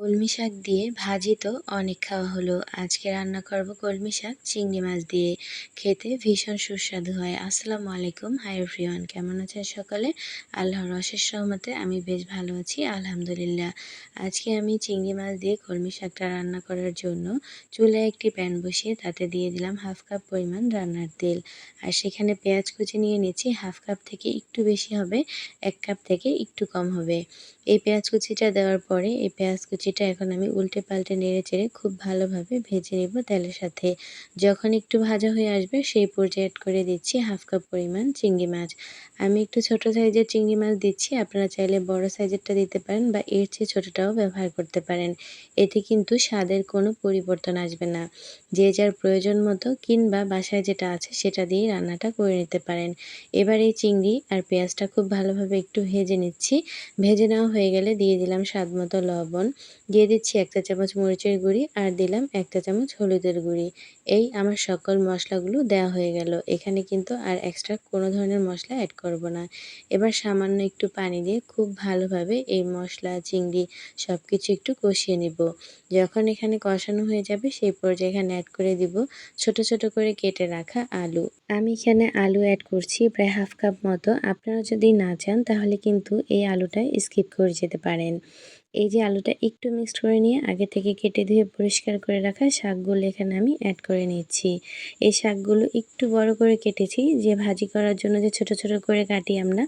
কলমি শাক দিয়ে ভাজি তো অনেক খাওয়া হলো। আজকে রান্না করব কলমি শাক চিংড়ি মাছ দিয়ে। খেতে ভীষণ সুস্বাদু হয়। আসসালামু আলাইকুম, হাই এভরিওয়ান, কেমন আছেন সকালে? আল্লাহর অশেষ রহমতে আমি বেশ ভালো আছি, আলহামদুলিল্লাহ। আজকে আমি চিংড়ি মাছ দিয়ে কলমি শাকটা রান্না করার জন্য চুলায় একটি প্যান বসিয়ে তাতে দিয়ে দিলাম 1/2 কাপ পরিমাণ রান্নার তেল। আর সেখানে পেঁয়াজ কুচি নিয়ে নিচ্ছি 1/2 কাপ থেকে একটু বেশি হবে, 1 কাপ থেকে একটু কম হবে। এই পেঁয়াজ কুচিটা দেওয়ার পরে এই পেঁয়াজ কুচিটা এখন আমি উল্টে পাল্টে নেড়ে চেড়ে খুব ভালোভাবে ভেজে নেব তেলের সাথে। যখন একটু ভাজা হয়ে আসবে সেই পর্যায়ে অ্যাড করে দিচ্ছি 1/2 কাপ পরিমাণ চিংড়ি মাছ। আমি একটু ছোট সাইজের চিংড়ি মাছ দিচ্ছি, আপনারা চাইলে বড় সাইজেরটা দিতে পারেন বা এর চেয়ে ছোটটাও ব্যবহার করতে পারেন। এতে কিন্তু স্বাদের কোনো পরিবর্তন আসবে না। যে যার প্রয়োজন মতো কিংবা বাসায় যেটা আছে সেটা দিয়ে রান্নাটা করে নিতে পারেন। এবার এই চিংড়ি আর পেঁয়াজটা খুব ভালোভাবে একটু ভেজে নিচ্ছি। ভেজে নেওয়া হয়ে গেলে দিয়ে দিলাম স্বাদ মতো লবণ, দিয়ে দিচ্ছি 1 চা চামচ মরিচের গুঁড়ি আর দিলাম 1 চা চামচ হলুদের গুঁড়ি। এই আমার সকল মশলাগুলো দেওয়া হয়ে গেল। এখানে কিন্তু আর এক্সট্রা কোনো ধরনের মশলা অ্যাড করব না। এবার সামান্য একটু পানি দিয়ে খুব ভালোভাবে এই মশলা, চিংড়ি সব কিছু একটু কষিয়ে নিব। যখন এখানে কষানো হয়ে যাবে সেই পর্যায়ে এখানে অ্যাড করে দিব ছোট ছোট করে কেটে রাখা আলু। আমি এখানে আলু অ্যাড করছি প্রায় 1/2 কাপ মতো। আপনারা যদি না চান তাহলে কিন্তু এই আলুটা স্কিপ করে যেতে পারেন। এই যে আলুটা একটু মিক্সড করে নিয়ে আগে থেকে কেটে ধুয়ে পরিষ্কার করে রাখা শাকগুলো এখানে আমি অ্যাড করে নিচ্ছি। এই শাকগুলো একটু বড় করে কেটেছি, যে ভাজি করার জন্য যে ছোট ছোট করে কাটি আমরা,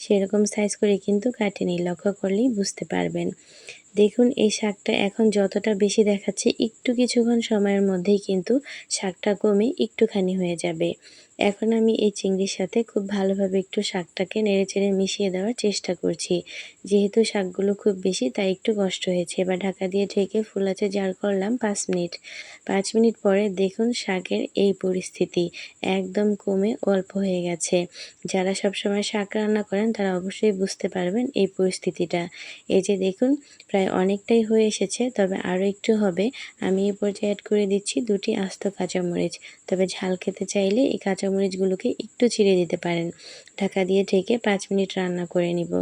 সেরকম সাইজ করে কিন্তু কাটিনি। লক্ষ্য করলেই বুঝতে পারবেন। দেখুন এই শাকটা এখন যতটা বেশি দেখাচ্ছে একটু কিছুক্ষণ সময়ের মধ্যেই কিন্তু শাকটা কমে একটুখানি হয়ে যাবে। এখন আমি এই চিংড়ির সাথে খুব ভালোভাবে একটু শাকটাকে নেড়েচেড়ে মিশিয়ে দেওয়ার চেষ্টা করছি। যেহেতু শাকগুলো খুব বেশি তাই একটু কষ্ট হয়েছে। এবার ঢাকা দিয়ে ঢেকে ফুল আঁচে জাল করলাম 5 মিনিট। 5 মিনিট পরে দেখুন শাকের এই পরিস্থিতি, একদম কমে অল্প হয়ে গেছে। যারা সবসময় শাক রান্না করেন তারা অবশ্যই বুঝতে পারবেন এই পরিস্থিতিটা। এই যে দেখুন প্রায় অনেকটাই হয়ে এসেছে, তবে আরও একটু হবে। আমি এই পর্যায়ে অ্যাড করে দিচ্ছি 2টি আস্ত কাঁচামরিচ। তবে ঝাল খেতে চাইলে এই কাঁচামরিচগুলোকে একটু চিড়ে দিতে পারেন। ঢাকা দিয়ে ঢেকে 5 মিনিট রান্না করে নিব।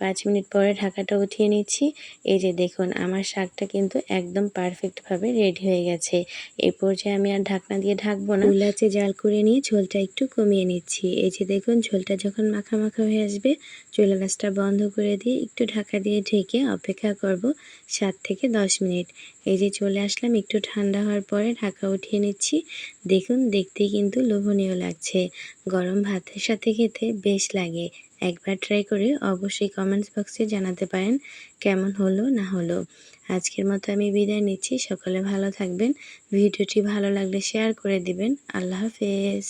5 মিনিট পরে ঢাকাটা উঠিয়ে নিচ্ছি। এই যে দেখুন আমার শাকটা কিন্তু একদম পারফেক্টভাবে রেডি হয়ে গেছে। এই পর্যায়ে আমি আর ঢাকনা দিয়ে ঢাকবো না। চুলা আঁচে জাল করে নিয়ে ঝোলটা একটু কমিয়ে নিচ্ছি। এই যে দেখুন ঝোলটা যখন মাখা মাখা হয়ে আসবে, চুলা আঁচটা বন্ধ করে দিয়ে একটু ঢাকা দিয়ে ঢেকে অপেক্ষা করব 7 থেকে 10 মিনিট। এই যে চলে আসলাম, একটু ঠান্ডা হওয়ার পরে ঢাকা উঠিয়ে নিচ্ছি। দেখুন দেখতেই কিন্তু লোভনীয় লাগছে। গরম ভাতের সাথে খেতে বেশ লাগে। একবার ট্রাই করে অবশ্যই কমেন্টস বক্সে জানাতে পারেন কেমন হলো না হলো। আজকের মতো আমি বিদায় নিচ্ছি। সকলে ভালো থাকবেন। ভিডিওটি ভালো লাগলে শেয়ার করে দিবেন। আল্লাহ হাফেজ।